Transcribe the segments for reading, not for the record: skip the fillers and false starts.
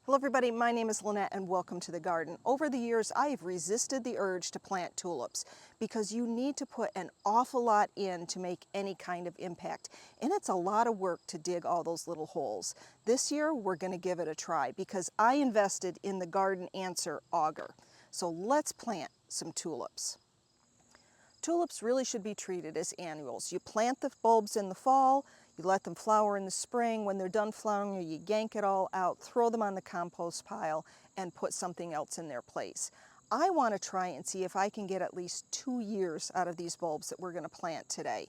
Hello everybody, my name is Lynette and welcome to the garden. Over the years, I have resisted the urge to plant tulips because you need to put an awful lot in to make any kind of impact. And it's a lot of work to dig all those little holes. This year, we're gonna give it a try because I invested in the Garden Answer auger. So let's plant some tulips. Tulips really should be treated as annuals. You plant the bulbs in the fall, you let them flower in the spring. When they're done flowering, you yank it all out, throw them on the compost pile, and put something else in their place. I want to try and see if I can get at least 2 years out of these bulbs that we're going to plant today.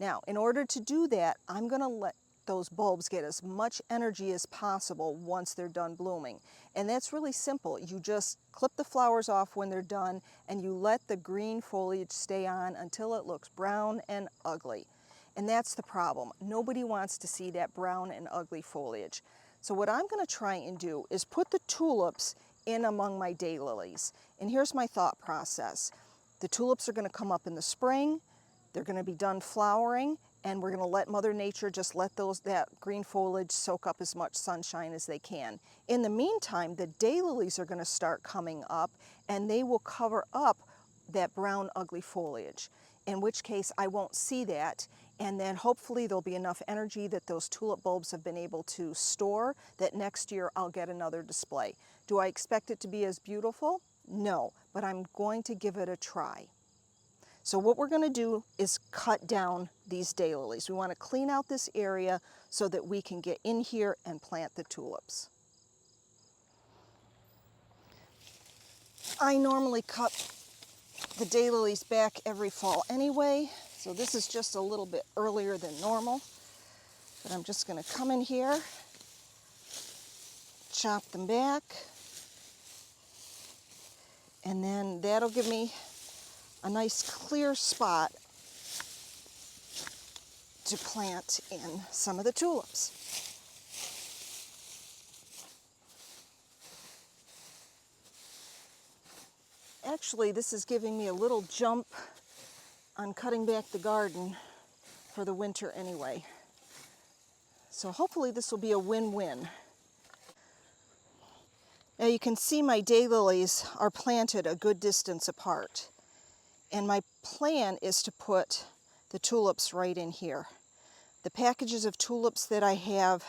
Now, in order to do that, I'm going to let those bulbs get as much energy as possible once they're done blooming. And that's really simple. You just clip the flowers off when they're done and you let the green foliage stay on until it looks brown and ugly. And that's the problem. Nobody wants to see that brown and ugly foliage. So what I'm going to try and do is put the tulips in among my daylilies. And here's my thought process. The tulips are going to come up in the spring, they're going to be done flowering, and we're going to let Mother Nature just let that green foliage soak up as much sunshine as they can. In the meantime, the daylilies are going to start coming up and they will cover up that brown ugly foliage, in which case I won't see that, and then hopefully there'll be enough energy that those tulip bulbs have been able to store that next year I'll get another display. Do I expect it to be as beautiful? No, but I'm going to give it a try. So what we're going to do is cut down these daylilies. We want to clean out this area so that we can get in here and plant the tulips. I normally cut the daylilies back every fall anyway, so this is just a little bit earlier than normal. But I'm just going to come in here, chop them back, and then that'll give me a nice clear spot to plant in some of the tulips. Actually, this is giving me a little jump on cutting back the garden for the winter anyway. So hopefully this will be a win-win. Now you can see my daylilies are planted a good distance apart. And my plan is to put the tulips right in here. The packages of tulips that I have,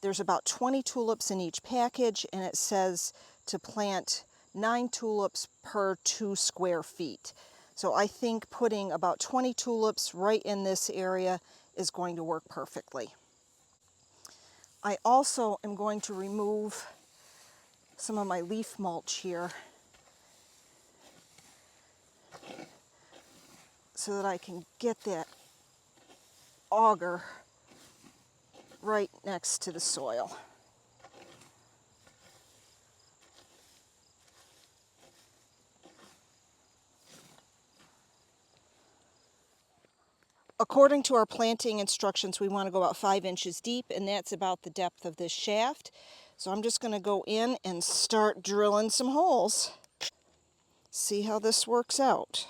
there's about 20 tulips in each package, and it says to plant 9 tulips per 2 square feet. So I think putting about 20 tulips right in this area is going to work perfectly. I also am going to remove some of my leaf mulch here so that I can get that auger right next to the soil. According to our planting instructions, we want to go about 5 inches deep, and that's about the depth of this shaft. So I'm just going to go in and start drilling some holes. See how this works out.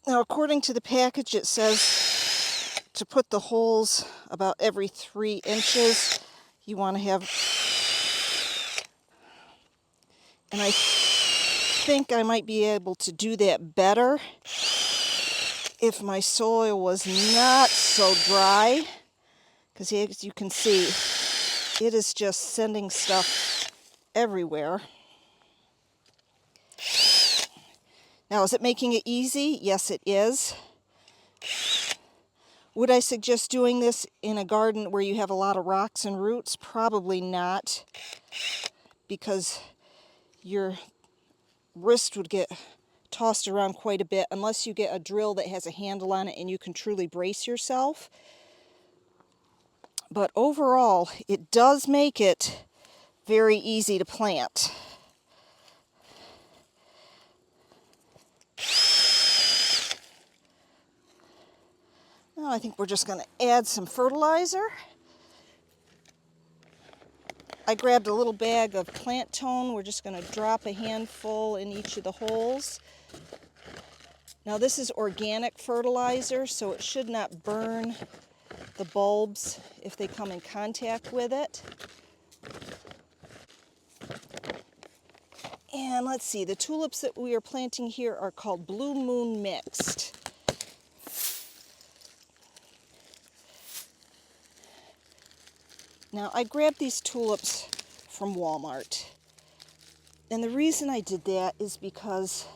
Now, according to the package, it says to put the holes about every 3 inches. You want to have, and I think I might be able to do that better if my soil was not so dry, because as you can see, it is just sending stuff everywhere. Now, is it making it easy? Yes, it is. Would I suggest doing this in a garden where you have a lot of rocks and roots? Probably not, because your wrist would get tossed around quite a bit unless you get a drill that has a handle on it and you can truly brace yourself. But overall, it does make it very easy to plant. Now I think we're just going to add some fertilizer. I grabbed a little bag of plant tone. We're just going to drop a handful in each of the holes. Now this is organic fertilizer, so it should not burn the bulbs if they come in contact with it. And let's see, the tulips that we are planting here are called Blue Moon Mixed. Now I grabbed these tulips from Walmart. And the reason I did that is because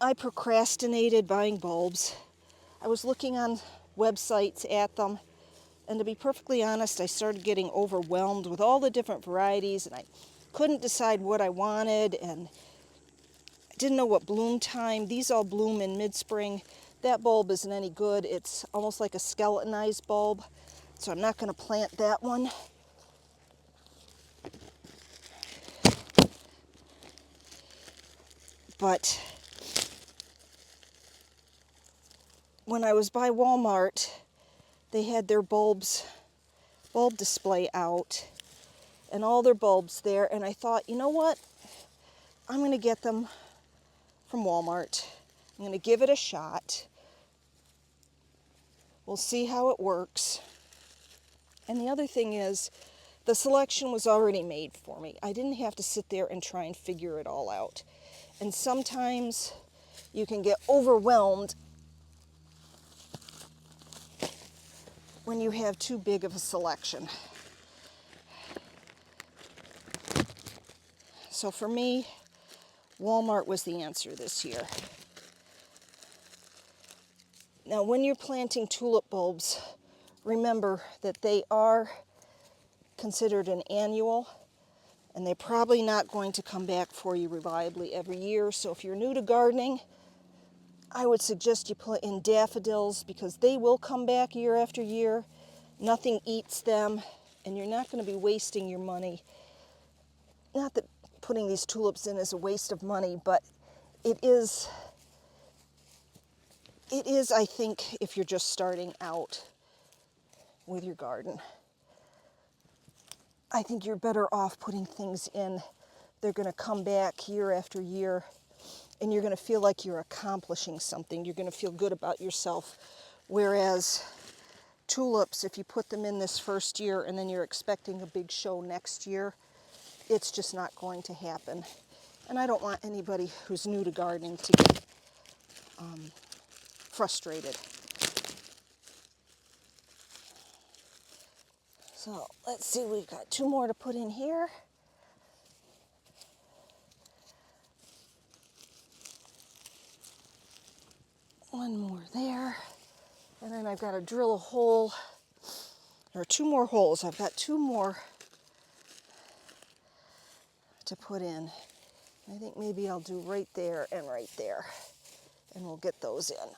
I procrastinated buying bulbs. I was looking on websites at them, and to be perfectly honest, I started getting overwhelmed with all the different varieties, and I couldn't decide what I wanted, and I didn't know what bloom time. These all bloom in mid-spring. That bulb isn't any good. It's almost like a skeletonized bulb, so I'm not going to plant that one. But when I was by Walmart, they had their bulb display out and all their bulbs there, and I thought, you know what? I'm going to get them from Walmart. I'm going to give it a shot. We'll see how it works. And the other thing is, the selection was already made for me. I didn't have to sit there and try and figure it all out. And sometimes you can get overwhelmed when you have too big of a selection. So for me, Walmart was the answer this year. Now, when you're planting tulip bulbs, remember that they are considered an annual, and they're probably not going to come back for you reliably every year. So if you're new to gardening, I would suggest you put in daffodils, because they will come back year after year. Nothing eats them, and you're not going to be wasting your money. Not that putting these tulips in is a waste of money, but it is, I think, if you're just starting out with your garden. I think you're better off putting things in. They're going to come back year after year, and you're going to feel like you're accomplishing something. You're going to feel good about yourself. Whereas tulips, if you put them in this first year and then you're expecting a big show next year, it's just not going to happen. And I don't want anybody who's new to gardening to get frustrated. So let's see, we've got 2 more to put in here. One more there. And then I've got to drill a hole. There are 2 more holes. I've got 2 more to put in. I think maybe I'll do right there and right there, and we'll get those in.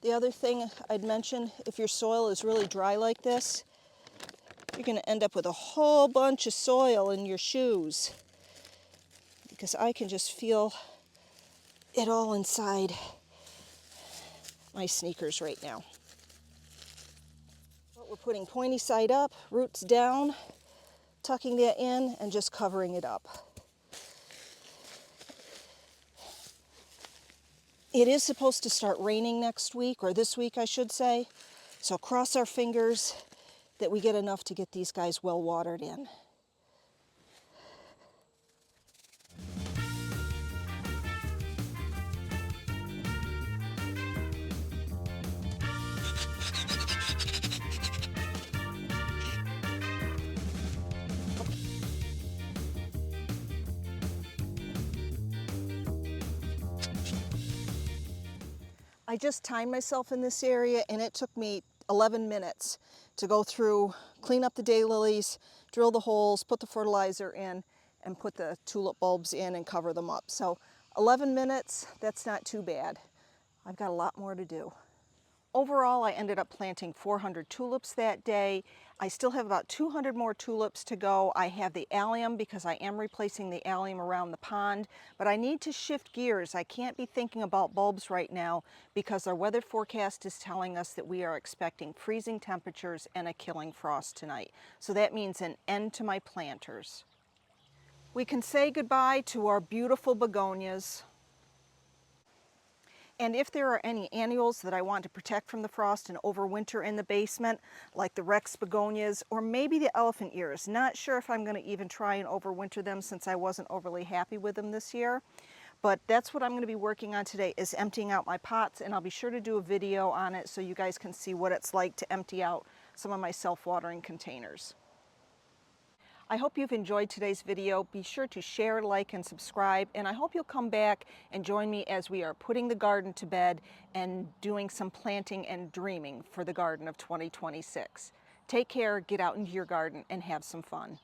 The other thing I'd mention, if your soil is really dry like this, you're going to end up with a whole bunch of soil in your shoes, because I can just feel it all inside my sneakers right now. But we're putting pointy side up, roots down, tucking that in, and just covering it up. It is supposed to start raining next week, or this week I should say, so cross our fingers that we get enough to get these guys well watered in. I just timed myself in this area, and it took me 11 minutes to go through, clean up the daylilies, drill the holes, put the fertilizer in, and put the tulip bulbs in and cover them up. So 11 minutes, that's not too bad. I've got a lot more to do. Overall, I ended up planting 400 tulips that day. I still have about 200 more tulips to go. I have the allium because I am replacing the allium around the pond, but I need to shift gears. I can't be thinking about bulbs right now because our weather forecast is telling us that we are expecting freezing temperatures and a killing frost tonight. So that means an end to my planters. We can say goodbye to our beautiful begonias. And if there are any annuals that I want to protect from the frost and overwinter in the basement, like the Rex begonias or maybe the elephant ears, not sure if I'm going to even try and overwinter them since I wasn't overly happy with them this year. But that's what I'm going to be working on today, is emptying out my pots, and I'll be sure to do a video on it so you guys can see what it's like to empty out some of my self-watering containers. I hope you've enjoyed today's video. Be sure to share, like, and subscribe, and I hope you'll come back and join me as we are putting the garden to bed and doing some planting and dreaming for the garden of 2026. Take care, get out into your garden, and have some fun.